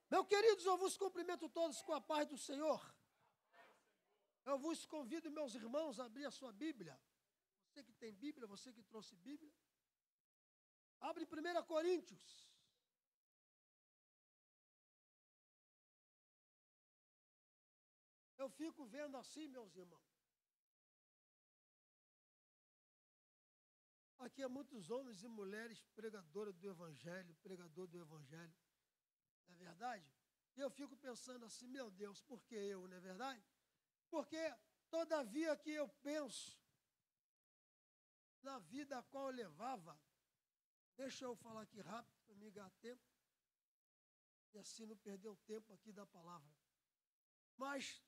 Meus queridos, eu vos cumprimento todos com a paz do Senhor. Eu vos convido, meus irmãos, a abrir a sua Bíblia. Você que tem Bíblia, você que trouxe Bíblia. Abre 1 Coríntios. Eu fico vendo assim, meus irmãos. Aqui há muitos homens e mulheres pregadores do Evangelho, pregador do Evangelho. Não é verdade? E eu fico pensando assim, meu Deus, por que eu, não é verdade? Porque, todavia que eu penso na vida a qual eu levava, deixa eu falar aqui rápido, para me ganhar tempo, e assim não perder o tempo aqui da palavra. Mas,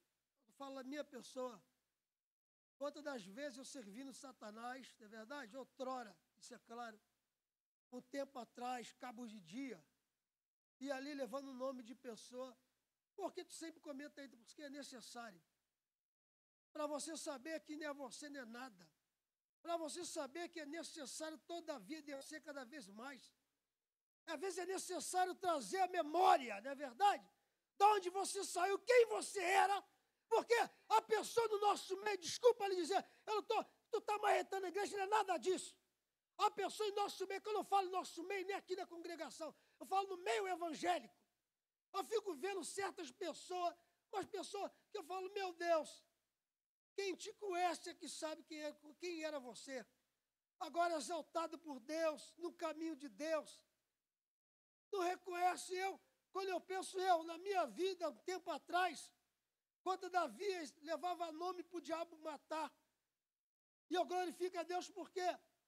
eu falo a minha pessoa, quantas das vezes eu servi no Satanás, não é verdade? Outrora, isso é claro, um tempo atrás, cabos de dia, e ali levando o nome de pessoa, porque tu sempre comenta aí, porque é necessário. Para você saber que nem é você nem é nada. Para você saber que é necessário todavia descer cada vez mais. Às vezes é necessário trazer a memória, não é verdade? De onde você saiu, quem você era, porque a pessoa no nosso meio, desculpa lhe dizer, tu está marretando a igreja, não é nada disso. A pessoa em nosso meio, quando eu falo nosso meio, nem aqui na congregação, eu falo no meio evangélico. Eu fico vendo certas pessoas, umas pessoas que eu falo, meu Deus, quem te conhece é que sabe quem era você. Agora exaltado por Deus, no caminho de Deus. Não reconhece eu, quando eu penso na minha vida, um tempo atrás, quando Davi levava nome para o diabo matar. E eu glorifico a Deus porque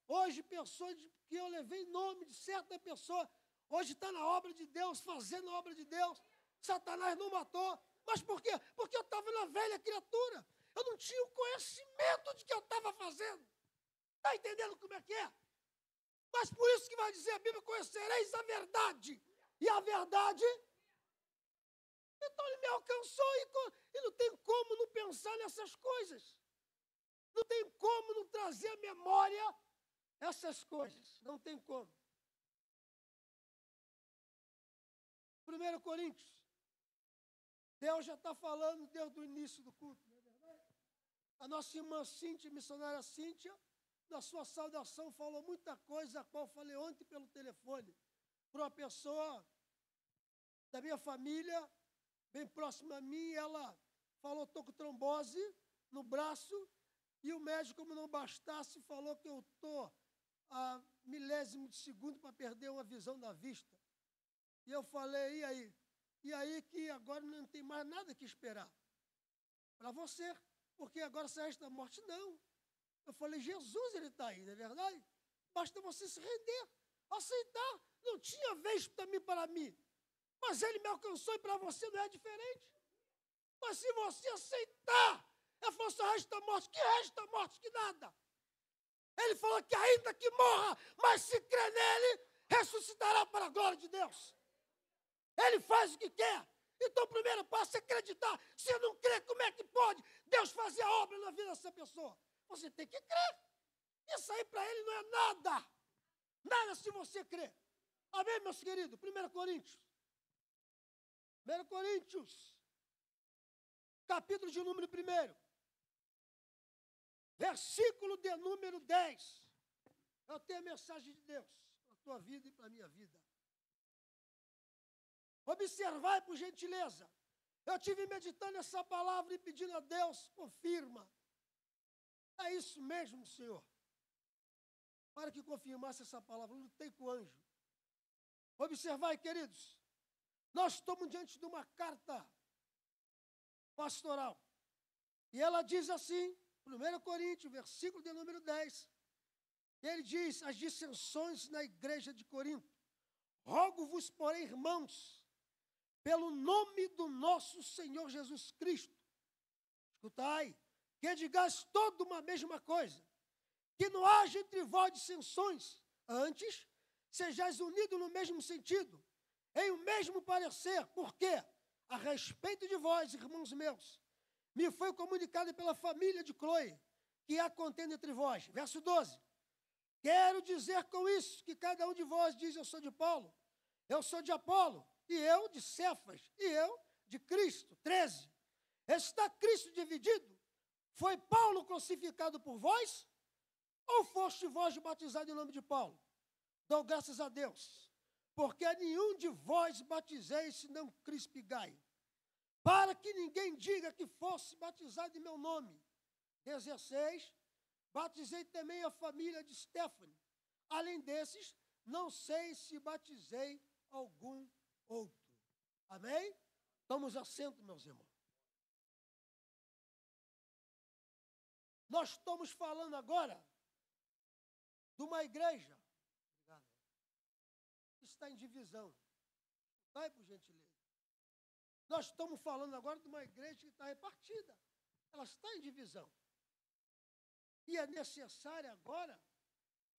hoje pessoas que eu levei nome de certa pessoa, hoje está na obra de Deus, fazendo a obra de Deus. Satanás não matou. Mas por quê? Porque eu estava na velha criatura. Eu não tinha o conhecimento de que eu estava fazendo. Está entendendo como é que é? Mas por isso que vai dizer a Bíblia, conhecereis a verdade. E a verdade, então ele me alcançou e não tem como não pensar nessas coisas. Não tem como não trazer à memória essas coisas. Não tem como. 1 Coríntios. Deus já está falando desde o início do culto, não é verdade? A nossa irmã Cíntia, missionária Cíntia, na sua saudação falou muita coisa, a qual eu falei ontem pelo telefone, para uma pessoa da minha família, bem próxima a mim, ela falou, estou com trombose no braço, e o médico, como não bastasse, falou que eu estou a milésimo de segundo para perder uma visão da vista. E eu falei, e aí? E aí que agora não tem mais nada que esperar. Para você, porque agora se resta a morte, não. Eu falei, Jesus, ele está aí, não é verdade? Basta você se render, aceitar. Não tinha vez também para mim. Mas ele me alcançou e para você não é diferente. Mas se você aceitar, ele falou, só resta a morte. Que resta a morte? Que nada. Ele falou que ainda que morra, mas se crê nele, ressuscitará para a glória de Deus. Ele faz o que quer. Então o primeiro passo é acreditar. Se não crê, como é que pode Deus fazer a obra na vida dessa pessoa? Você tem que crer. Isso aí para ele não é nada. Nada se você crer. Amém, meus queridos? 1 Coríntios. 1 Coríntios. Capítulo de número 1. Versículo de número 10. Eu tenho a mensagem de Deus para a tua vida e para a minha vida. Observai, por gentileza. Eu tive meditando essa palavra e pedindo a Deus, confirma. É isso mesmo, Senhor. Para que confirmasse essa palavra, eu lutei com o anjo. Observai, queridos. Nós estamos diante de uma carta pastoral. E ela diz assim, 1 Coríntios, versículo de número 10. Ele diz, as dissensões na igreja de Corinto. Rogo-vos, porém, irmãos, pelo nome do nosso Senhor Jesus Cristo. Escutai, que digais toda uma mesma coisa, que não haja entre vós dissensões, antes sejais unidos no mesmo sentido, em o mesmo parecer, porque, a respeito de vós, irmãos meus, me foi comunicado pela família de Cloe, que há contenda entre vós. Verso 12. Quero dizer com isso, que cada um de vós diz, eu sou de Paulo, eu sou de Apolo, e eu de Cefas, e eu de Cristo. 13. Está Cristo dividido? Foi Paulo crucificado por vós? Ou foste vós batizados em nome de Paulo? Dou graças a Deus, porque a nenhum de vós batizei, senão Crispo e Gaio, para que ninguém diga que fosse batizado em meu nome. 16. Batizei também a família de Stefano. Além desses, não sei se batizei algum outro. Amém? Tomamos assento, meus irmãos. Nós estamos falando agora de uma igreja que está em divisão. Vai, por gentileza. Nós estamos falando agora de uma igreja que está repartida. Ela está em divisão. E é necessário agora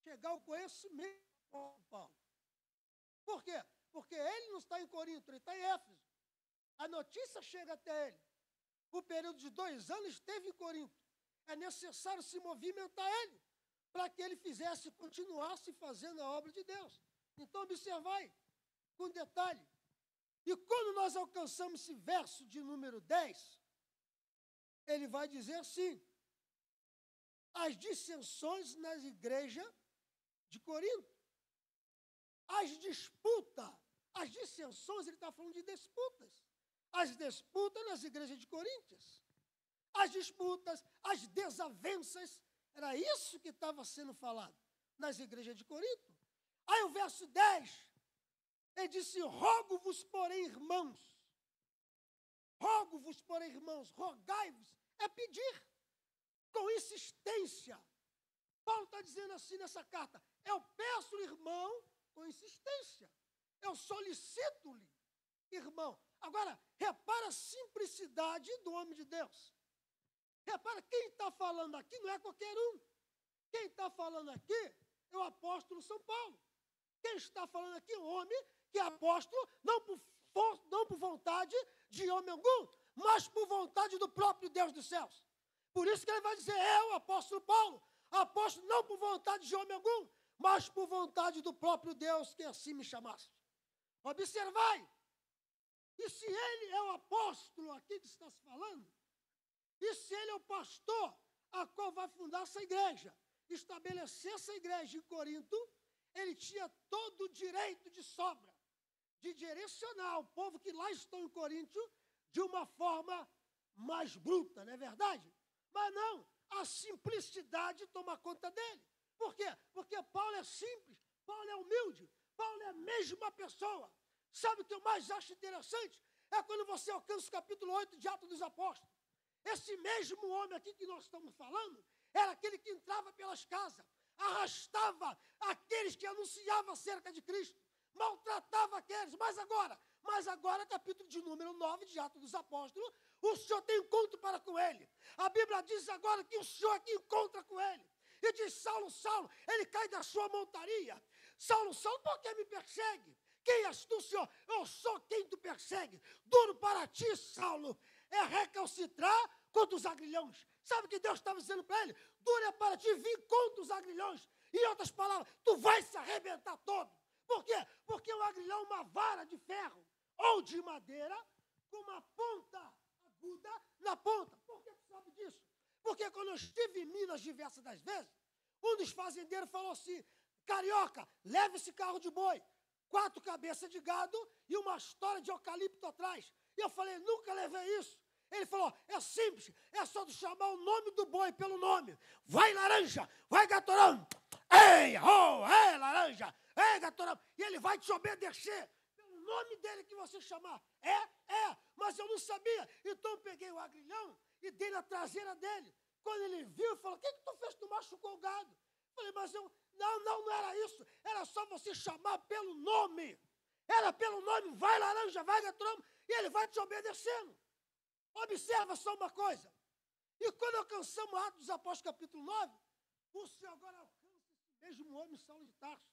chegar ao conhecimento de Paulo. Por quê? Porque ele não está em Corinto, ele está em Éfeso. A notícia chega até ele. O período de 2 anos esteve em Corinto. É necessário se movimentar ele, para que ele continuasse fazendo a obra de Deus. Então, observai, com detalhe. E quando nós alcançamos esse verso de número 10, ele vai dizer assim: as dissensões nas igrejas de Corinto, as disputas, as dissensões, ele está falando de disputas, as disputas nas igrejas de Coríntios, as disputas, as desavenças, era isso que estava sendo falado nas igrejas de Corinto. Aí o verso 10, ele disse: rogo-vos, porém, irmãos, rogai-vos, é pedir, com insistência. Paulo está dizendo assim nessa carta: eu peço, irmão, com insistência, eu solicito-lhe, irmão. Agora, repara a simplicidade do homem de Deus. Repara, quem está falando aqui não é qualquer um. Quem está falando aqui é o apóstolo São Paulo. Quem está falando aqui é um homem que é apóstolo, não por vontade de homem algum, mas por vontade do próprio Deus dos céus. Por isso que ele vai dizer: é o apóstolo Paulo, apóstolo não por vontade de homem algum, mas por vontade do próprio Deus que assim me chamaste. Observai, e se ele é o apóstolo aqui que está se falando, e se ele é o pastor a qual vai fundar essa igreja, estabelecer essa igreja em Corinto, ele tinha todo o direito de sobra, de direcionar o povo que lá estão em Corinto de uma forma mais bruta, não é verdade? Mas não, a simplicidade toma conta dele. Por quê? Porque Paulo é simples, Paulo é humilde, Paulo é a mesma pessoa. Sabe o que eu mais acho interessante? É quando você alcança o capítulo 8 de Atos dos Apóstolos. Esse mesmo homem aqui que nós estamos falando, era aquele que entrava pelas casas, arrastava aqueles que anunciavam acerca de Cristo, maltratava aqueles. Mas agora, capítulo de número 9 de Atos dos Apóstolos, o Senhor tem encontro para com ele. A Bíblia diz agora que o Senhor aqui encontra com ele. E diz: Saulo, Saulo, ele cai da sua montaria. Saulo, Saulo, por que me persegue? Quem és tu, Senhor? Eu sou quem tu persegue. Duro para ti, Saulo, é recalcitrar contra os agrilhões. Sabe o que Deus estava dizendo para ele? Duro é para ti vir contra os agrilhões. Em outras palavras, tu vai se arrebentar todo. Por quê? Porque o agrilhão é uma vara de ferro ou de madeira com uma ponta aguda na ponta. Por que tu sabe disso? Porque quando eu estive em Minas diversas das vezes, um dos fazendeiros falou assim: carioca, leva esse carro de boi, 4 cabeças de gado e uma história de eucalipto atrás. E eu falei: nunca levei isso. Ele falou: é simples, é só tu chamar o nome do boi pelo nome. Vai, laranja, vai, gatorão. Ei, oh, ei, laranja, ei, gatorão. E ele vai te obedecer pelo nome dele que você chamar. Mas eu não sabia. Então eu peguei o agrilhão e dei na traseira dele. Quando ele viu, ele falou: o que tu fez? Tu machucou o gado. Eu falei: mas eu, não era isso. Era só você chamar pelo nome. Era pelo nome: vai, laranja, vai, gatorão. E ele vai te obedecendo. Observa só uma coisa. E quando alcançamos Atos dos Apóstolos, capítulo 9, o Senhor agora alcança esse mesmo homem, Saulo de Tarso.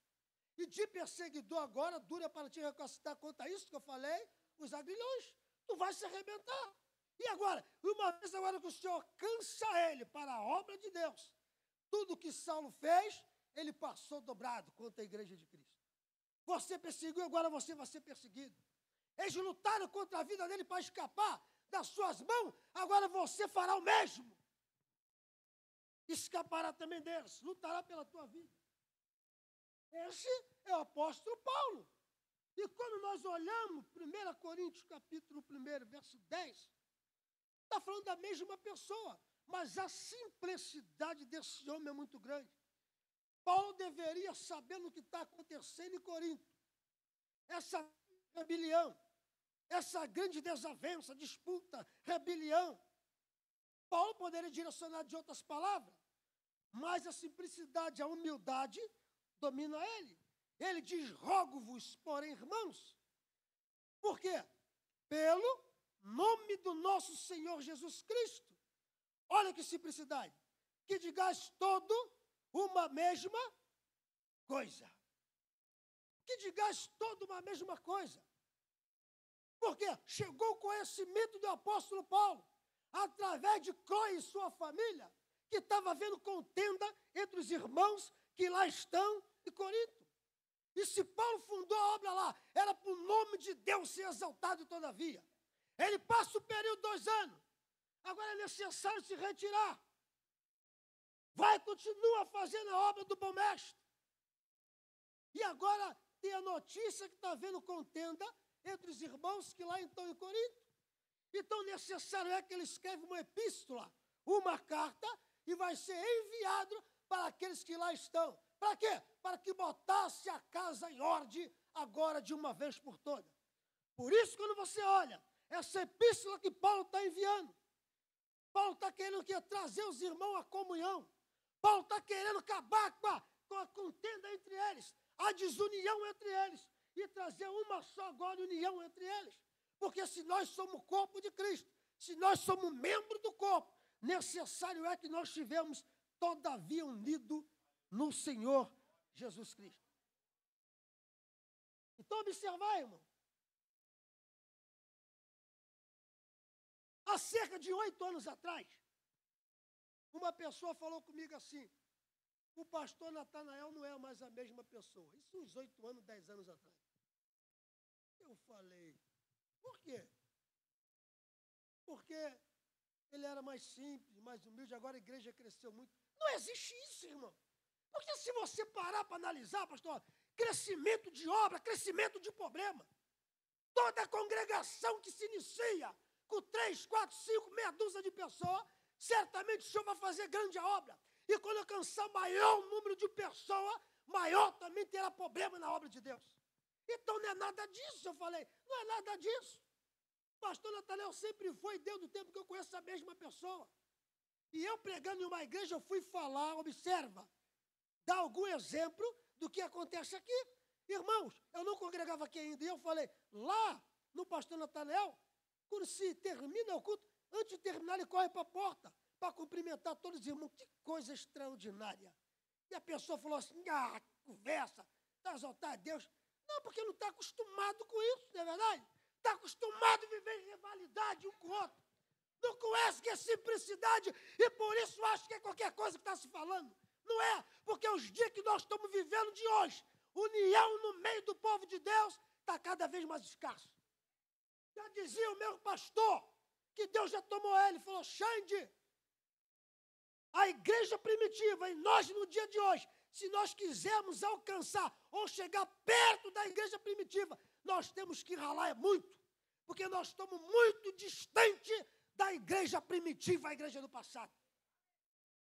E de perseguidor agora, dura para te recapacitar contra isso que eu falei, os agrilhões. Tu vai se arrebentar. E agora, uma vez agora que o Senhor alcança ele para a obra de Deus, tudo que Saulo fez, ele passou dobrado contra a igreja de Cristo. Você perseguiu, agora você vai ser perseguido. Eles lutaram contra a vida dele para escapar das suas mãos, agora você fará o mesmo. Escapará também deles, lutará pela tua vida. Esse é o apóstolo Paulo. E quando nós olhamos 1 Coríntios capítulo 1, verso 10, está falando da mesma pessoa, mas a simplicidade desse homem é muito grande. Paulo deveria saber o que está acontecendo em Corinto. Essa rebelião, essa grande desavença, disputa, rebelião. Paulo poderia direcionar de outras palavras, mas a simplicidade, a humildade domina ele. Ele diz, rogo-vos, porém, irmãos. Por quê? Pelo nome do nosso Senhor Jesus Cristo. Olha que simplicidade. Que digais todo uma mesma coisa. Que digais todo uma mesma coisa. Porque chegou o conhecimento do apóstolo Paulo, através de Cloé e sua família, que estava havendo contenda entre os irmãos que lá estão em Corinto. E se Paulo fundou a obra lá, era para o nome de Deus ser exaltado todavia. Ele passa o período de 2 anos. Agora é necessário se retirar. Vai, continua fazendo a obra do bom mestre. E agora tem a notícia que está havendo contenda entre os irmãos que lá estão em Corinto. Então necessário é que ele escreva uma epístola, uma carta, e vai ser enviado para aqueles que lá estão. Para quê? Para que botasse a casa em ordem agora de uma vez por todas. Por isso, quando você olha essa epístola que Paulo está enviando, Paulo está querendo trazer os irmãos à comunhão. Paulo está querendo acabar com a contenda entre eles, a desunião entre eles, e trazer uma só agora união entre eles. Porque se nós somos o corpo de Cristo, se nós somos membro do corpo, necessário é que nós estivemos todavia unidos no Senhor Jesus Cristo. Então, observar, irmão. Há cerca de 8 anos atrás, uma pessoa falou comigo assim, o pastor Natanael não é mais a mesma pessoa. Isso uns 8 anos, 10 anos atrás. Eu falei, por quê? Porque ele era mais simples, mais humilde, agora a igreja cresceu muito. Não existe isso, irmão. Porque se você parar para analisar, pastor, crescimento de obra, crescimento de problema. Toda congregação que se inicia com 3, 4, 5, meia dúzia de pessoas, certamente o Senhor vai fazer grande obra. E quando alcançar maior número de pessoas, maior também terá problema na obra de Deus. Então não é nada disso, eu falei, não é nada disso. Pastor Natanael sempre foi, desde o tempo que eu conheço a mesma pessoa. E eu pregando em uma igreja, eu fui falar, observa, dar algum exemplo do que acontece aqui. Irmãos, eu não congregava aqui ainda, e eu falei, lá no pastor Natanael, quando se termina o culto, antes de terminar, ele corre para a porta, para cumprimentar todos os irmãos. Que coisa extraordinária. E a pessoa falou assim, conversa, está a exaltar a Deus. Não, porque não está acostumado com isso, não é verdade? Está acostumado a viver em rivalidade um com o outro. Não conhece que é simplicidade e por isso acha que é qualquer coisa que está se falando. Não é, porque os dias que nós estamos vivendo de hoje, união no meio do povo de Deus está cada vez mais escasso. Já dizia o meu pastor, que Deus já tomou ele, falou, Xande, a igreja primitiva e nós no dia de hoje, se nós quisermos alcançar ou chegar perto da igreja primitiva, nós temos que ralar muito, porque nós estamos muito distante da igreja primitiva, a igreja do passado.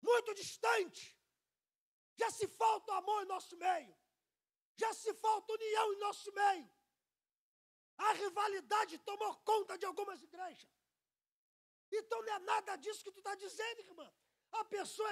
Muito distante. Já se falta amor em nosso meio. Já se falta união em nosso meio. A rivalidade tomou conta de algumas igrejas. Então não é nada disso que tu está dizendo, irmã. A pessoa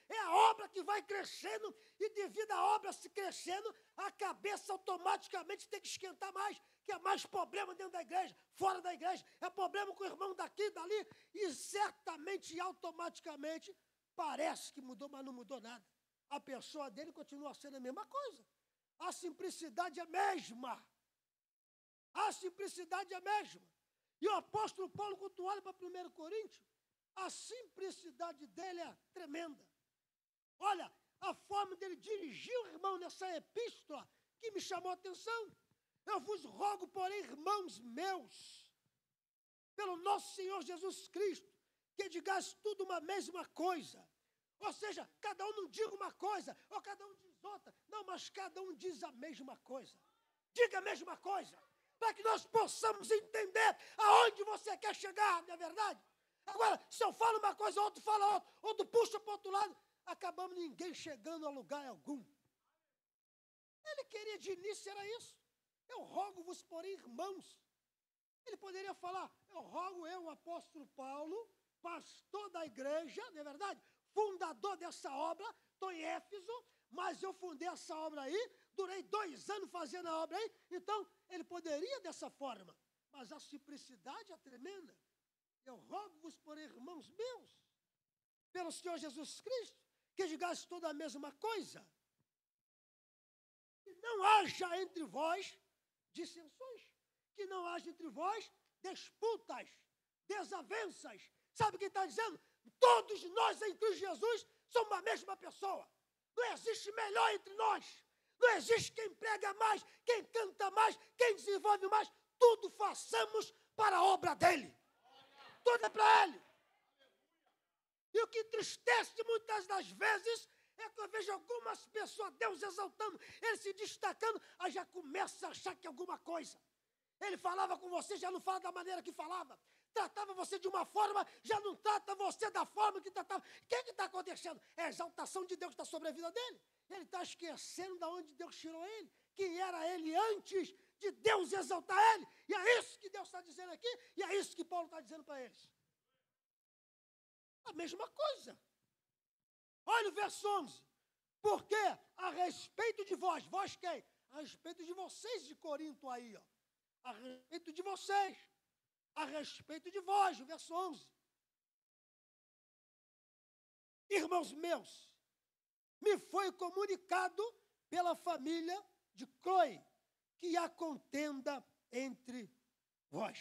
é a obra que vai crescendo e devido à obra se crescendo, a cabeça automaticamente tem que esquentar mais, que é mais problema dentro da igreja, fora da igreja, é problema com o irmão daqui, dali, e certamente e automaticamente parece que mudou, mas não mudou nada. A pessoa dele continua sendo a mesma coisa. A simplicidade é a mesma. A simplicidade é a mesma. E o apóstolo Paulo, quando tu olha para 1 Coríntios, a simplicidade dele é tremenda. Olha, a forma dele dirigir o irmão nessa epístola que me chamou a atenção. Eu vos rogo, porém, irmãos meus, pelo nosso Senhor Jesus Cristo, que digais tudo uma mesma coisa. Ou seja, cada um não diga uma coisa, ou cada um diz outra. Não, mas cada um diz a mesma coisa. Diga a mesma coisa, para que nós possamos entender aonde você quer chegar, não é verdade? Agora, se eu falo uma coisa, outro fala outra, outro puxa para o outro lado, acabamos ninguém chegando a lugar algum. Ele queria de início, era isso. Eu rogo-vos, porém, irmãos. Ele poderia falar, eu rogo eu, o apóstolo Paulo, pastor da igreja, não é verdade? Fundador dessa obra, estou em Éfeso, mas eu fundei essa obra aí, durei 2 anos fazendo a obra aí, então ele poderia dessa forma, mas a simplicidade é tremenda. Eu rogo-vos, porém, irmãos meus, pelo Senhor Jesus Cristo, que digais toda a mesma coisa, que não haja entre vós dissensões, que não haja entre vós disputas, desavenças. Sabe o que está dizendo? Todos nós em Cristo Jesus somos a mesma pessoa. Não existe melhor entre nós. Não existe quem prega mais, quem canta mais, quem desenvolve mais. Tudo façamos para a obra dele. Tudo é para ele. E o que entristece muitas das vezes é que eu vejo algumas pessoas, Deus exaltando, ele se destacando, aí já começa a achar que é alguma coisa. Ele falava com você, já não fala da maneira que falava. Tratava você de uma forma, já não trata você da forma que tratava. O que está acontecendo? É a exaltação de Deus que está sobre a vida dele. Ele está esquecendo de onde Deus tirou ele. Quem era ele antes de Deus exaltar ele. E é isso que Deus está dizendo aqui, e é isso que Paulo está dizendo para eles. A mesma coisa. Olha o verso 11. Porque a respeito de vós, vós quem? A respeito de vocês de Corinto aí, ó. A respeito de vocês, a respeito de vós, o verso 11. Irmãos meus, me foi comunicado pela família de Cloe que há contenda entre vós.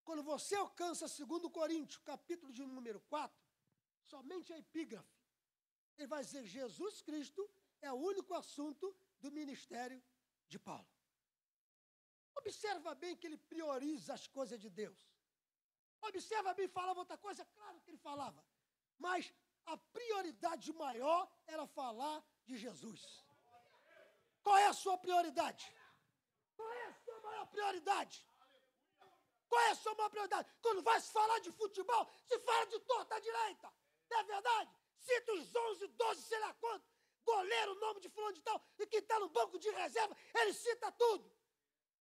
Quando você alcança 2 Coríntios, capítulo de número 4, somente a epígrafe, ele vai dizer, Jesus Cristo é o único assunto do ministério de Paulo. Observa bem que ele prioriza as coisas de Deus. Observa bem, falava outra coisa, claro que ele falava. Mas a prioridade maior era falar de Jesus. Qual é a sua prioridade? Qual é a sua maior prioridade? Qual é a sua maior prioridade? Quando vai se falar de futebol, se fala de torta à direita. Não é verdade? Cita os 11, 12, sei lá quanto. Goleiro, nome de fulano de tal. E quem está no banco de reserva, ele cita tudo.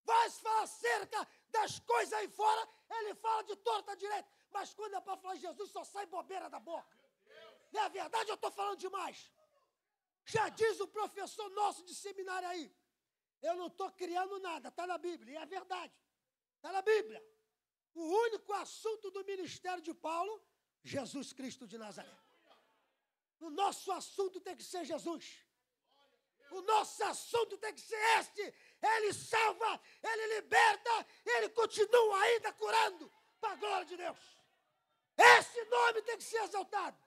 Vai se falar acerca das coisas aí fora, ele fala de torta à direita. Mas quando é para falar de Jesus, só sai bobeira da boca. Não é verdade? Eu estou falando demais. Já diz o professor nosso de seminário aí. Eu não estou criando nada, está na Bíblia. E é verdade. Está na Bíblia. O único assunto do ministério de Paulo, Jesus Cristo de Nazaré. O nosso assunto tem que ser Jesus. O nosso assunto tem que ser este. Ele salva, ele liberta, ele continua ainda curando para a glória de Deus. Esse nome tem que ser exaltado.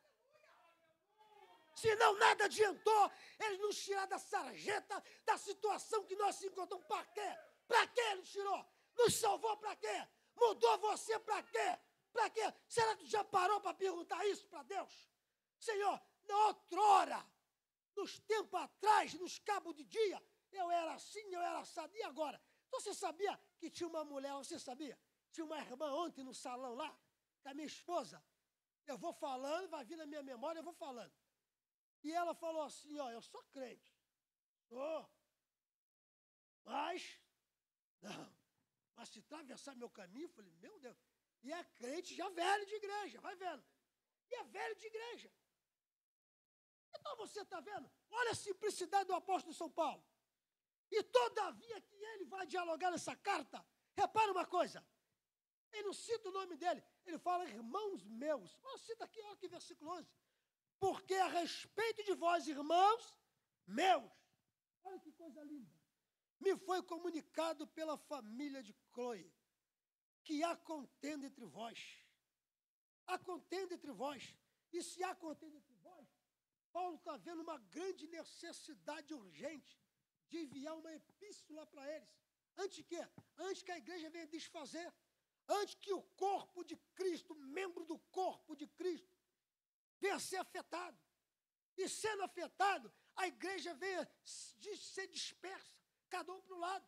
Senão nada adiantou ele nos tirar da sarjeta, da situação que nós se encontramos. Para quê? Para quê ele tirou? Nos salvou para quê? Mudou você para quê? Para quê? Será que tu já parou para perguntar isso para Deus? Senhor, na outrora, nos tempos atrás, nos cabos de dia, eu era assim, eu era assado. E agora? Você sabia que tinha uma mulher, você sabia? Tinha uma irmã ontem no salão lá, com a minha esposa. Eu vou falando, vai vir na minha memória, eu vou falando. E ela falou assim, ó, eu sou crente. Sou. Mas, não. Mas se atravessar meu caminho, eu falei, meu Deus. E é crente já velho de igreja, vai vendo. E é velho de igreja. Então você está vendo? Olha a simplicidade do apóstolo São Paulo. E todavia que ele vai dialogar nessa carta, repara uma coisa. Ele não cita o nome dele, ele fala irmãos meus. Olha, cita aqui, olha que versículo 11. Porque a respeito de vós, irmãos meus, olha que coisa linda, me foi comunicado pela família de Cloe, que há contenda entre vós. Há contenda entre vós. E se há contenda entre vós, Paulo está vendo uma grande necessidade urgente de enviar uma epístola para eles. Antes que? Antes que a igreja venha desfazer. Antes que o corpo de Cristo, membro do corpo de Cristo, venha a ser afetado. E sendo afetado, a igreja venha ser dispersa, cada um para um lado.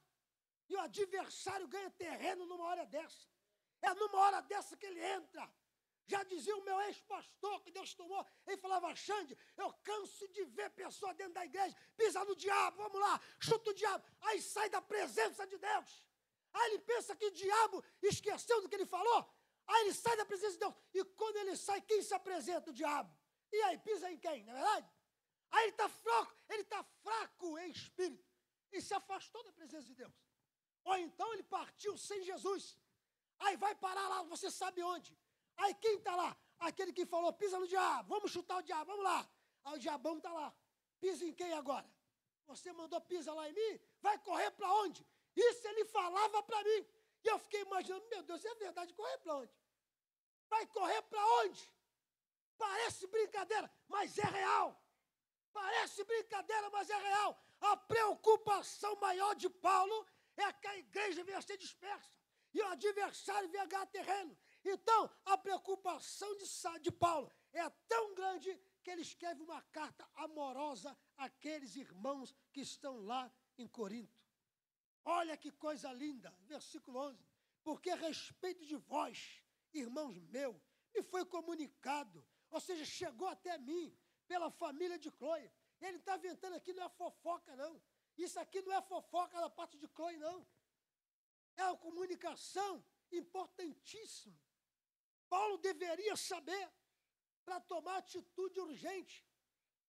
E o adversário ganha terreno numa hora dessa. É numa hora dessa que ele entra. Já dizia o meu ex-pastor, que Deus tomou, ele falava: Xande, eu canso de ver pessoa dentro da igreja, pisa no diabo, vamos lá, chuta o diabo. Aí sai da presença de Deus. Aí ele pensa que o diabo esqueceu do que ele falou. Aí ele sai da presença de Deus. E quando ele sai, quem se apresenta? O diabo. E aí, pisa em quem, não é verdade? Aí ele está fraco em espírito. E se afastou da presença de Deus. Ou então ele partiu sem Jesus. Aí vai parar lá, você sabe onde. Aí quem está lá? Aquele que falou: pisa no diabo, vamos chutar o diabo, vamos lá. Aí o diabão está lá. Pisa em quem agora? Você mandou pisa lá em mim? Vai correr para onde? Isso ele falava para mim. E eu fiquei imaginando: meu Deus, é verdade, correr para onde? Vai correr para onde? Parece brincadeira, mas é real. Parece brincadeira, mas é real. A preocupação maior de Paulo é que a igreja venha a ser dispersa. E o adversário venha a ganhar terreno. Então, a preocupação de Paulo é tão grande que ele escreve uma carta amorosa àqueles irmãos que estão lá em Corinto. Olha que coisa linda, versículo 11. Porque a respeito de vós, irmãos meus, me foi comunicado, ou seja, chegou até mim, pela família de Cloe. Ele está inventando aqui, não é fofoca, não. Isso aqui não é fofoca da parte de Cloe, não. É uma comunicação importantíssima. Paulo deveria saber para tomar atitude urgente.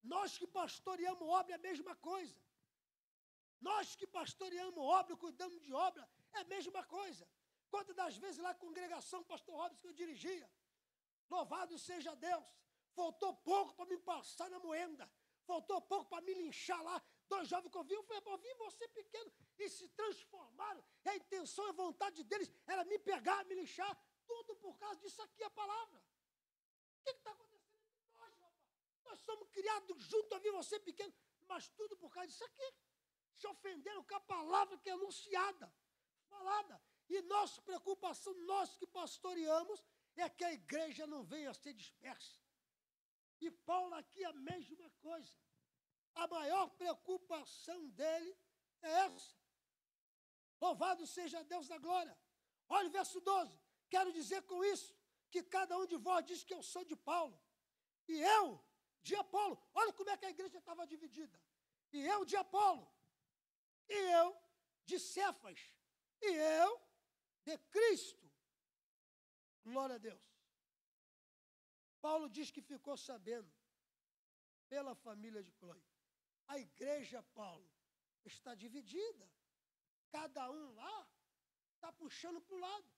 Nós que pastoreamos obra é a mesma coisa. Nós que pastoreamos obra, cuidamos de obra, é a mesma coisa. Quantas das vezes lá na congregação, pastor Robson, que eu dirigia, louvado seja Deus, faltou pouco para me passar na moenda, faltou pouco para me linchar lá. 2 jovens que eu vi, eu falei: eu vi você pequeno, e se transformaram, e a intenção e a vontade deles era me pegar, me linchar, tudo por causa disso aqui, a palavra. O que está acontecendo entre nós, rapaz? Nós somos criados junto a ver você pequeno, mas tudo por causa disso aqui. Se ofenderam com a palavra que é anunciada, falada. E nossa preocupação, nós que pastoreamos, é que a igreja não venha a ser dispersa. E Paulo aqui a mesma coisa. A maior preocupação dele é essa. Louvado seja Deus da glória. Olha o verso 12. Quero dizer com isso que cada um de vós diz que eu sou de Paulo. E eu de Apolo. Olha como é que a igreja estava dividida. E eu de Apolo. E eu de Cefas. E eu de Cristo. Glória a Deus. Paulo diz que ficou sabendo pela família de Cloe. A igreja, Paulo, está dividida. Cada um lá está puxando para o lado.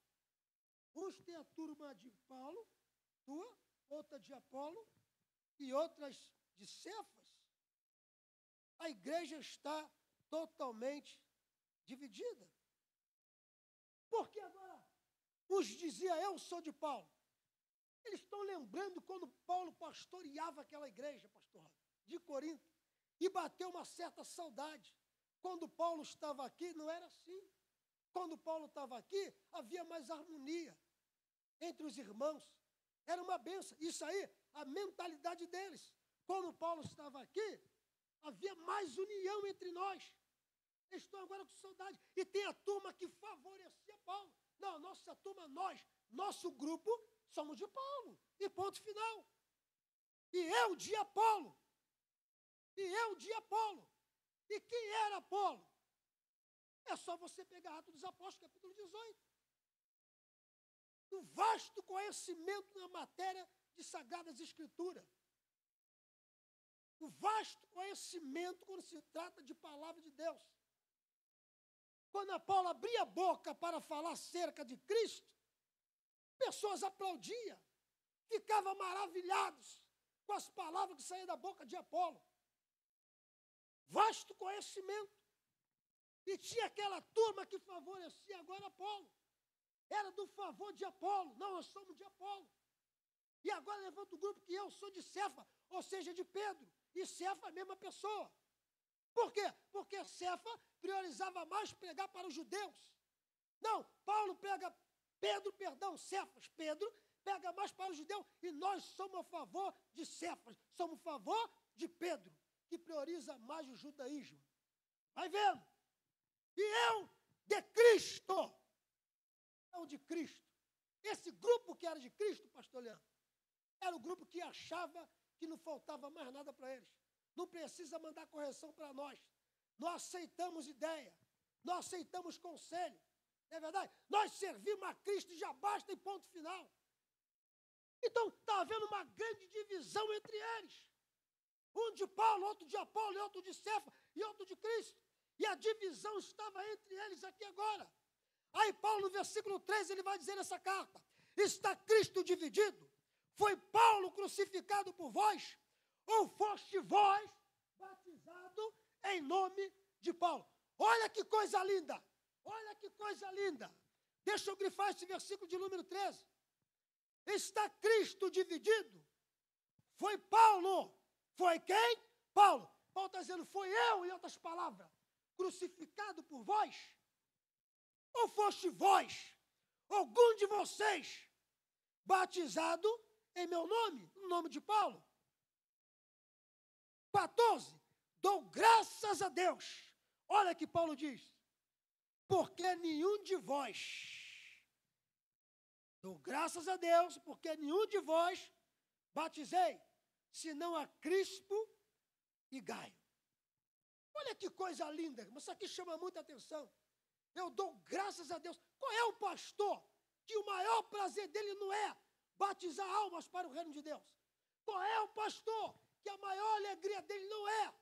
Uns têm a turma de Paulo, tua, outra de Apolo e outras de Cefas. A igreja está totalmente dividida. Porque agora uns diziam: eu sou de Paulo. Eles estão lembrando quando Paulo pastoreava aquela igreja, pastor, de Corinto, e bateu uma certa saudade. Quando Paulo estava aqui, não era assim. Quando Paulo estava aqui, havia mais harmonia entre os irmãos. Era uma bênção. Isso aí, a mentalidade deles. Quando Paulo estava aqui, havia mais união entre nós. Eles estão agora com saudade. E tem a turma que favorecia Paulo. Não, nossa turma, nosso grupo, somos de Paulo. E ponto final. E eu de Apolo. E eu de Apolo. E quem era Apolo? É só você pegar Atos dos Apóstolos, capítulo 18. Um vasto conhecimento na matéria de Sagradas Escrituras. Um vasto conhecimento quando se trata de palavra de Deus. Quando Apolo abria a boca para falar acerca de Cristo, pessoas aplaudiam, ficavam maravilhados com as palavras que saíam da boca de Apolo. Vasto conhecimento. E tinha aquela turma que favorecia agora Apolo. Era do favor de Apolo. Não, nós somos de Apolo. E agora levanta o grupo que eu sou de Cefa, ou seja, de Pedro. E Cefa é a mesma pessoa. Por quê? Porque Cefa priorizava mais pregar para os judeus. Não, Cefas, Pedro, pega mais para os judeus. E nós somos a favor de Cefas, somos a favor de Pedro, que prioriza mais o judaísmo. Vai vendo? E eu de Cristo. Eu de Cristo. Esse grupo que era de Cristo, pastor Leandro, era o grupo que achava que não faltava mais nada para eles. Não precisa mandar correção para nós. Nós aceitamos ideia. Nós aceitamos conselho. Não é verdade? Nós servimos a Cristo e já basta e ponto final. Então, está havendo uma grande divisão entre eles. Um de Paulo, outro de Apolo, e outro de Cefa, e outro de Cristo. E a divisão estava entre eles aqui agora. Aí Paulo, no versículo 13, ele vai dizer nessa carta: está Cristo dividido? Foi Paulo crucificado por vós? Ou foste vós batizado em nome de Paulo? Olha que coisa linda! Olha que coisa linda! Deixa eu grifar esse versículo de número 13. Está Cristo dividido? Foi Paulo. Foi quem? Paulo. Paulo está dizendo, foi eu, em outras palavras, crucificado por vós? Ou foste vós, algum de vocês, batizado em meu nome, no nome de Paulo? 14. Dou graças a Deus. Olha que Paulo diz. Porque nenhum de vós, dou graças a Deus, porque nenhum de vós batizei, senão a Crispo e Gaio. Olha que coisa linda, mas isso aqui chama muita atenção. Eu dou graças a Deus. Qual é o pastor que o maior prazer dele não é batizar almas para o reino de Deus? Qual é o pastor que a maior alegria dele não é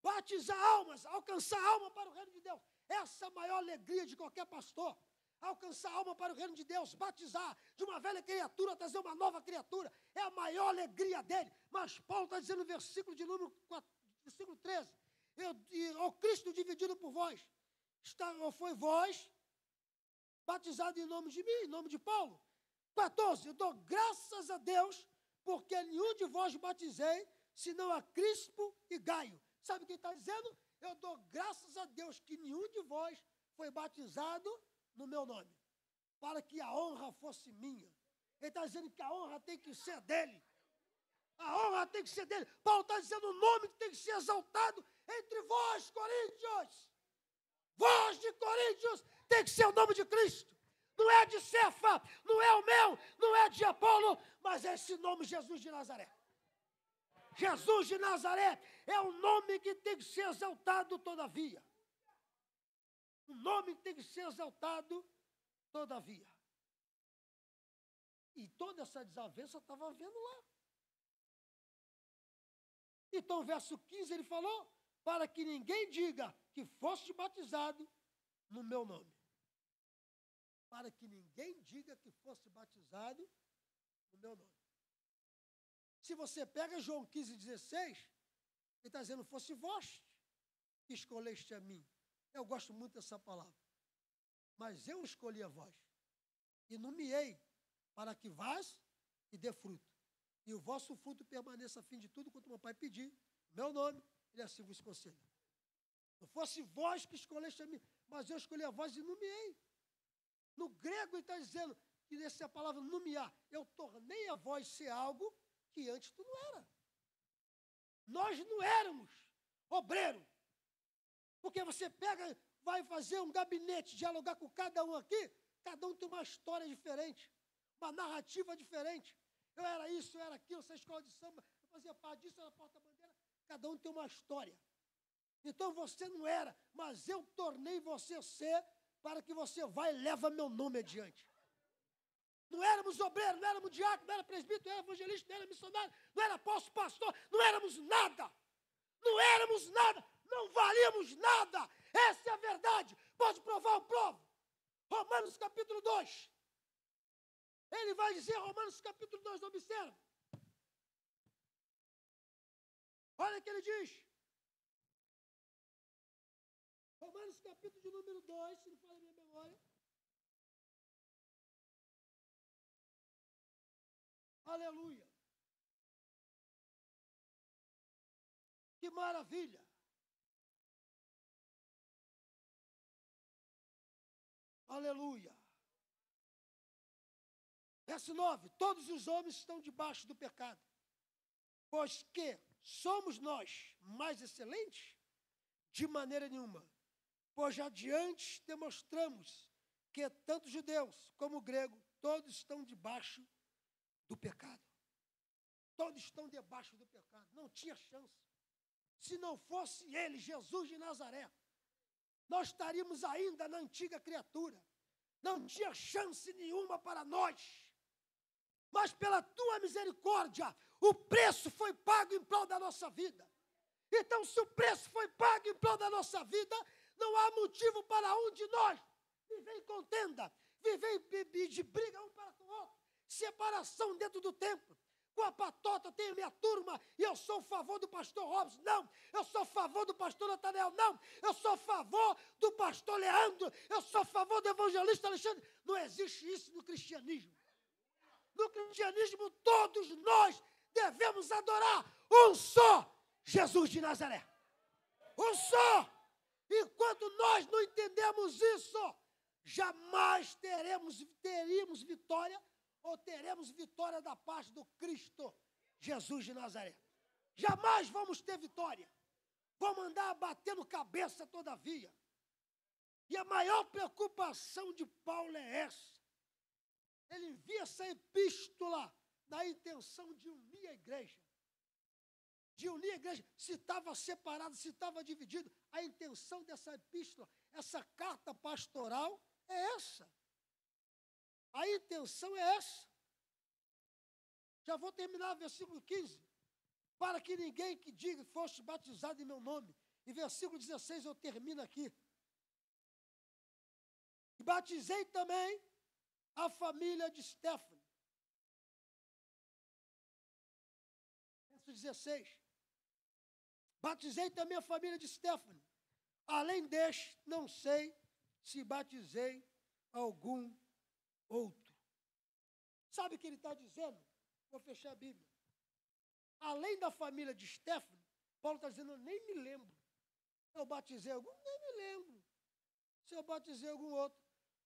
batizar almas, alcançar alma para o reino de Deus? Essa é a maior alegria de qualquer pastor. Alcançar alma para o reino de Deus, batizar de uma velha criatura, trazer uma nova criatura. É a maior alegria dele. Mas Paulo está dizendo no versículo de número 4, versículo 13. O Cristo dividido por vós. Ou foi vós batizado em nome de mim, em nome de Paulo. 14. Eu dou graças a Deus, porque nenhum de vós batizei, senão a Crispo e Gaio. Sabe o que ele está dizendo? Eu dou graças a Deus que nenhum de vós foi batizado no meu nome, para que a honra fosse minha. Ele está dizendo que a honra tem que ser dele. A honra tem que ser dele. Paulo está dizendo o nome que tem que ser exaltado entre vós, coríntios. Vós de Coríntios, tem que ser o nome de Cristo. Não é de Cefa, não é o meu, não é de Apolo, mas é esse nome, Jesus de Nazaré. Jesus de Nazaré é o nome que tem que ser exaltado todavia. O nome que tem que ser exaltado todavia. E toda essa desavença estava havendo lá. Então, o verso 15, ele falou, para que ninguém diga que foste batizado no meu nome. Para que ninguém diga que foste batizado no meu nome. Se você pega João 15,16, ele está dizendo, fosse vós que escolheste a mim. Eu gosto muito dessa palavra. Mas eu escolhi a vós. E nomeei para que vás e dê fruto. E o vosso fruto permaneça a fim de tudo quanto meu Pai pedir. Meu nome, ele assim vos conceda. Não fosse vós que escolheste a mim, mas eu escolhi a vós e nomeei. No grego ele está dizendo que essa palavra nomear, eu tornei a vós ser algo que antes tu não era. Nós não éramos obreiro. Porque você pega, vai fazer um gabinete, dialogar com cada um aqui, cada um tem uma história diferente, uma narrativa diferente. Eu era isso, eu era aquilo, essa escola de samba, eu fazia parte disso, eu era porta-bandeira. Cada um tem uma história. Então você não era, mas eu tornei você ser para que você vá e leva meu nome adiante. Não éramos obreiros, não éramos diácono, não era presbítero, não era evangelista, não era missionário, não era apóstolo, pastor, não éramos nada. Não éramos nada, não valíamos nada. Essa é a verdade. Pode provar, eu provo. Romanos capítulo 2. Ele vai dizer, Romanos capítulo 2, observa. Olha o que ele diz. Romanos capítulo de número 2, se não fala a minha memória. Aleluia. Que maravilha. Aleluia. Verso 9. Todos os homens estão debaixo do pecado. Pois que somos nós mais excelentes? De maneira nenhuma. Pois já adiante demonstramos que tanto judeus como gregos, todos estão debaixo do pecado. Todos estão debaixo do pecado. Não tinha chance. Se não fosse ele, Jesus de Nazaré, nós estaríamos ainda na antiga criatura. Não tinha chance nenhuma para nós. Mas pela tua misericórdia, o preço foi pago em prol da nossa vida. Então, se o preço foi pago em prol da nossa vida, não há motivo para um de nós viver em contenda, viver de briga um para com o outro, separação dentro do templo. Com a patota tem a minha turma e eu sou a favor do pastor Robson. Não, eu sou a favor do pastor Natanael. Não, eu sou a favor do pastor Leandro. Eu sou a favor do evangelista Alexandre. Não existe isso no cristianismo. No cristianismo, todos nós devemos adorar um só Jesus de Nazaré. Um só. Enquanto nós não entendemos isso, jamais teríamos vitória ou teremos vitória da parte do Cristo Jesus de Nazaré. Jamais vamos ter vitória. Vamos andar batendo cabeça todavia. E a maior preocupação de Paulo é essa. Ele envia essa epístola na intenção de unir a igreja. De unir a igreja. Se estava separado, se estava dividido, a intenção dessa epístola, essa carta pastoral é essa. A intenção é essa. Já vou terminar o versículo 15. Para que ninguém que diga que foste batizado em meu nome. E versículo 16 eu termino aqui. E batizei também a família de Stefano. Verso 16. Batizei também a família de Stefano. Além deste, não sei se batizei algum outro. Sabe o que ele está dizendo? Vou fechar a Bíblia. Além da família de Stefano, Paulo está dizendo, eu nem me lembro. Eu batizei algum? Nem me lembro. Se eu batizei algum outro.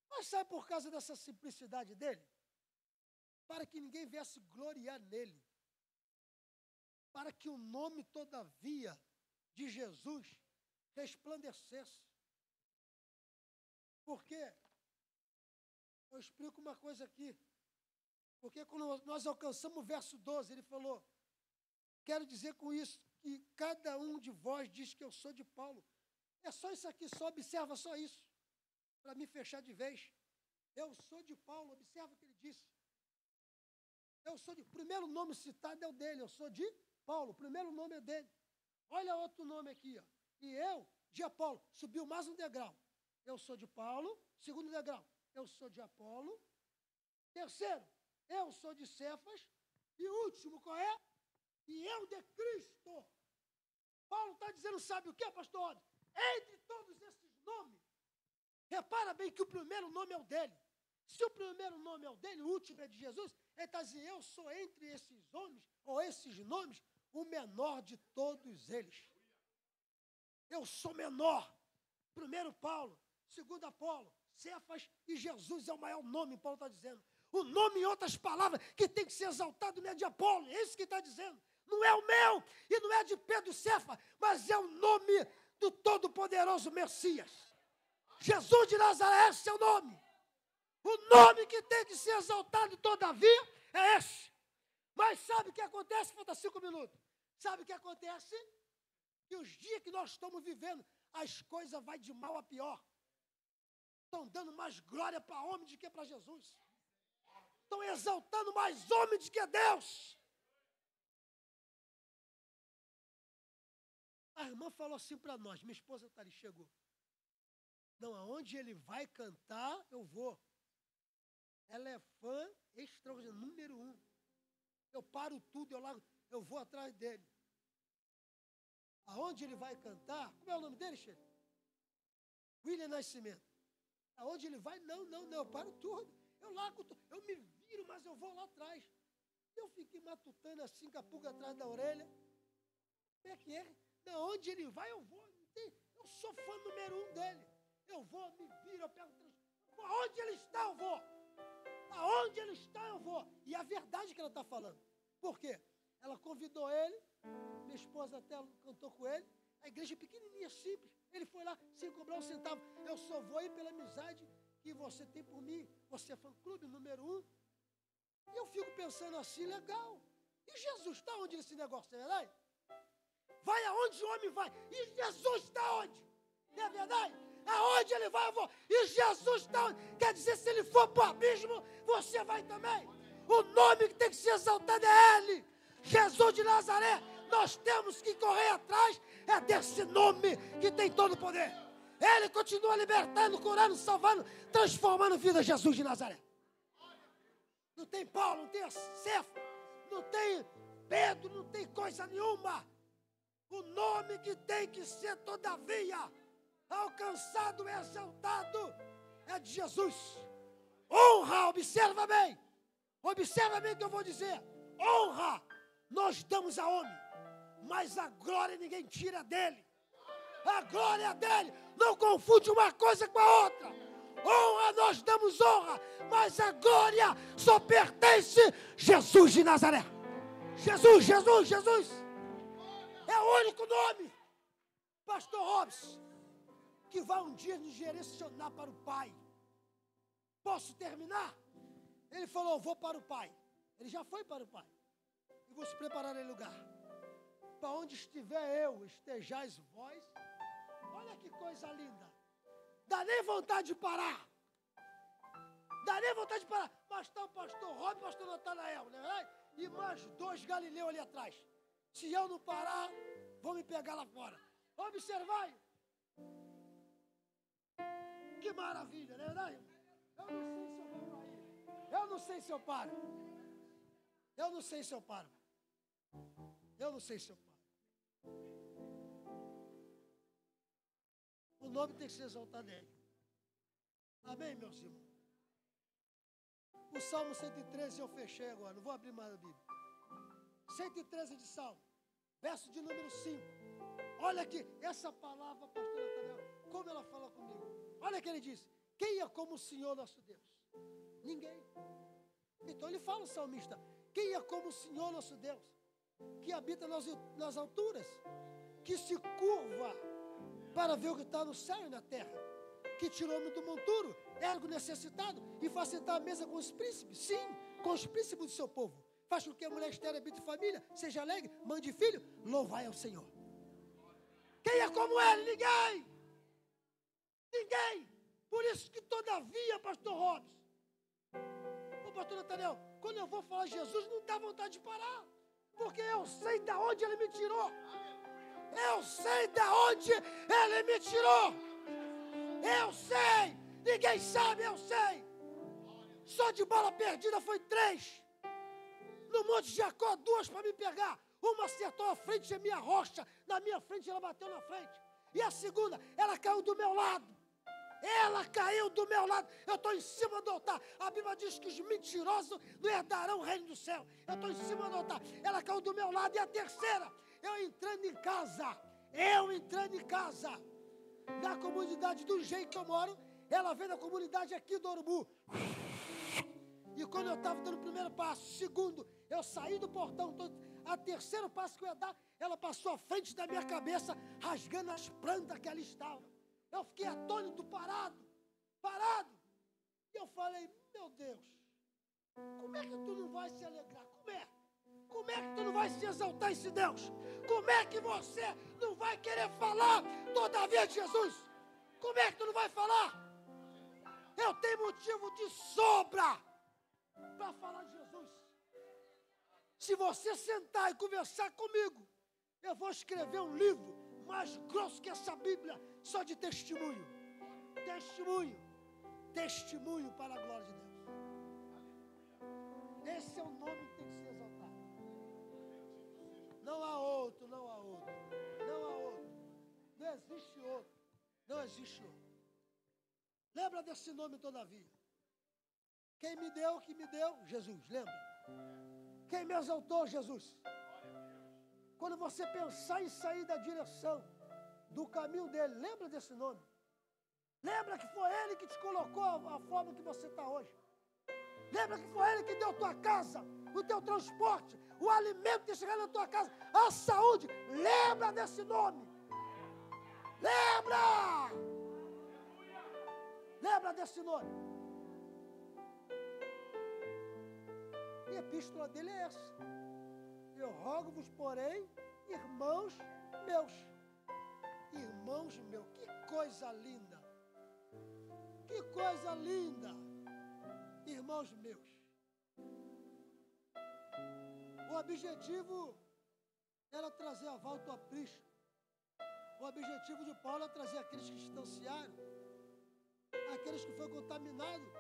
Mas sabe por causa dessa simplicidade dele? Para que ninguém viesse gloriar nele. Para que o nome, todavia, de Jesus resplandecesse. Por quê? Eu explico uma coisa aqui. Porque quando nós alcançamos o verso 12, ele falou, quero dizer com isso, que cada um de vós diz que eu sou de Paulo. É só isso aqui, só observa só isso. Para me fechar de vez. Eu sou de Paulo, observa o que ele disse. O primeiro nome citado é o dele, eu sou de Paulo, o primeiro nome é dele. Olha outro nome aqui, ó. E eu, de Apolo, subiu mais um degrau. Eu sou de Paulo, segundo degrau, eu sou de Apolo. Terceiro, eu sou de Cefas. E último, qual é? E eu de Cristo. Paulo está dizendo, sabe o que, pastor Odo? Entre todos esses nomes, repara bem que o primeiro nome é o dele. Se o primeiro nome é o dele, o último é de Jesus, ele está dizendo, eu sou entre esses homens, ou esses nomes, o menor de todos eles. Eu sou menor. Primeiro Paulo, segundo Apolo, Cefas e Jesus é o maior nome, Paulo está dizendo. O nome, em outras palavras, que tem que ser exaltado não é de Apolo, é isso que está dizendo. Não é o meu, e não é de Pedro Cefas, mas é o nome do todo-poderoso Messias. Jesus de Nazaré, esse é o nome. O nome que tem que ser exaltado, todavia, é esse. Mas sabe o que acontece? Falta 5 minutos. Sabe o que acontece? Que os dias que nós estamos vivendo, as coisas vão de mal a pior. Estão dando mais glória para homem do que para Jesus. Estão exaltando mais homem do que Deus. A irmã falou assim para nós, minha esposa está ali, chegou. Não, aonde ele vai cantar, eu vou. Ela é fã extraordinária, número 1. Eu paro tudo, eu vou atrás dele. Aonde ele vai cantar, como é o nome dele, chefe? William Nascimento. Aonde ele vai, não, eu paro tudo. Eu me viro, mas eu vou lá atrás. Eu fiquei matutando assim, com a pulga atrás da orelha. Como é que é? Aonde ele vai, eu vou. Eu sou fã número 1 dele. Eu vou, me viro, eu pego Aonde ele está, eu vou. Aonde ele está, eu vou. E é a verdade que ela está falando. Por quê? Ela convidou ele, minha esposa até cantou com ele, a igreja pequenininha, simples. Ele foi lá sem cobrar um centavo. Eu só vou ir pela amizade que você tem por mim. Você é fã-clube número 1. E eu fico pensando assim, legal. E Jesus está onde nesse negócio, não é verdade? Vai aonde o homem vai. E Jesus está onde? Não é verdade? Aonde ele vai, eu vou. E Jesus está onde? Quer dizer, se ele for para o abismo, você vai também. O nome que tem que ser exaltado é ele. Jesus de Nazaré. Nós temos que correr atrás desse nome que tem todo o poder. Ele continua libertando, curando, salvando, transformando vida. Jesus de Nazaré. Não tem Paulo, não tem Cefo, não tem Pedro, não tem coisa nenhuma. O nome que tem que ser, todavia, alcançado e exaltado é de Jesus. Honra, observa bem o que eu vou dizer. Honra nós damos a homem, mas a glória ninguém tira dele. A glória é dele. Não confunde uma coisa com a outra. Honra, nós damos honra, mas a glória só pertence a Jesus de Nazaré. Jesus. É o único nome, Pastor Robson, que vai um dia nos direcionar para o Pai. Posso terminar? Ele falou, vou para o Pai. Ele já foi para o Pai. E vou se preparar em lugar. Para onde estiver eu, estejais vós. Olha que coisa linda. Dá nem vontade de parar. Mas está o pastor Rob e o pastor Natanael, né? E mais 2 galileus ali atrás. Se eu não parar, vão me pegar lá fora. Observai. Que maravilha, né? Eu não sei se eu paro. Eu não sei se eu paro. O nome tem que ser exaltado nele. Amém, meus irmãos? O Salmo 113 eu fechei agora, não vou abrir mais a Bíblia. 113 de Salmo, verso de número 5. Olha aqui, essa palavra, pastor Natanael, como ela fala comigo. Olha que ele diz, quem é como o Senhor nosso Deus? Ninguém. Então ele fala, o salmista, quem é como o Senhor nosso Deus? Que habita nas alturas, que se curva para ver o que está no céu e na terra, que tirou o do monturo, ergo necessitado, e faz sentar a mesa com os príncipes, sim, com os príncipes do seu povo. Faz com que a mulher estéril habite família, seja alegre, mande filho, louvai ao Senhor. Quem é como ele? Ninguém. Por isso que todavia, pastor Robson, o pastor Natanael, quando eu vou falar de Jesus, não dá vontade de parar, porque eu sei de onde ele me tirou. Eu sei. Ninguém sabe, eu sei. Só de bola perdida foi 3. No Monte Jacó, 2 para me pegar. Uma acertou a frente de minha rocha. Na minha frente, ela bateu na frente. E a segunda, ela caiu do meu lado. Eu estou em cima do altar. A Bíblia diz que os mentirosos não herdarão o reino do céu. Eu estou em cima do altar. Ela caiu do meu lado. E a terceira, eu entrando em casa. Na comunidade do jeito que eu moro, ela veio da comunidade aqui do Urubu. E quando eu estava dando o primeiro passo, segundo, eu saí do portão, a terceiro passo que eu ia dar, ela passou à frente da minha cabeça, rasgando as plantas que ali estavam. Eu fiquei atônito, parado. E eu falei, meu Deus, como é que tu não vai se alegrar? Como é que tu não vai se exaltar esse Deus? Como é que você não vai querer falar todavia de Jesus? Como é que tu não vai falar? Eu tenho motivo de sobra para falar de Jesus. Se você sentar e conversar comigo, eu vou escrever um livro mais grosso que essa Bíblia, só de testemunho. Testemunho para a glória de Deus. Esse é o nome que tem que ser exaltado. Não há outro. Não existe outro. Lembra desse nome todavia. Quem me deu, Jesus, lembra? Quem me exaltou, Jesus. Quando você pensar em sair da direção, do caminho dele, lembra desse nome. Lembra que foi Ele que te colocou a forma que você está hoje. Lembra que foi Ele que deu a tua casa, o teu transporte, o alimento que chegar na tua casa, a saúde. Lembra desse nome. Lembra! Lembra desse nome. E a epístola dele é essa. Eu rogo-vos, porém, irmãos meus. Irmãos meus, que coisa linda. Que coisa linda. Irmãos meus. O objetivo era trazer a volta ao aprisco. O objetivo de Paulo é trazer aqueles que distanciaram, aqueles que foram contaminados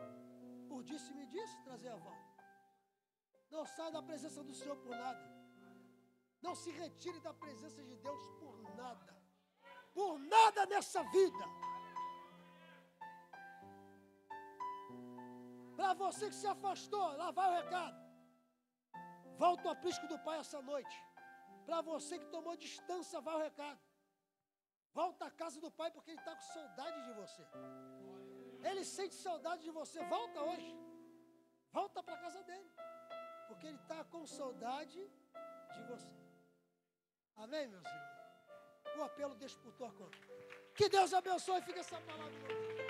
por disse-me disse, trazer a volta. Não saia da presença do Senhor por nada. Não se retire da presença de Deus por nada. Por nada nessa vida. Para você que se afastou, lá vai o recado. Volta ao aprisco do Pai essa noite. Para você que tomou distância, vai o recado. Volta à casa do Pai porque Ele está com saudade de você. Ele sente saudade de você. Volta hoje. Volta para a casa dele. Porque Ele está com saudade de você. Amém, meus irmãos? O apelo deixa por tua conta. Que Deus abençoe e fique essa palavra.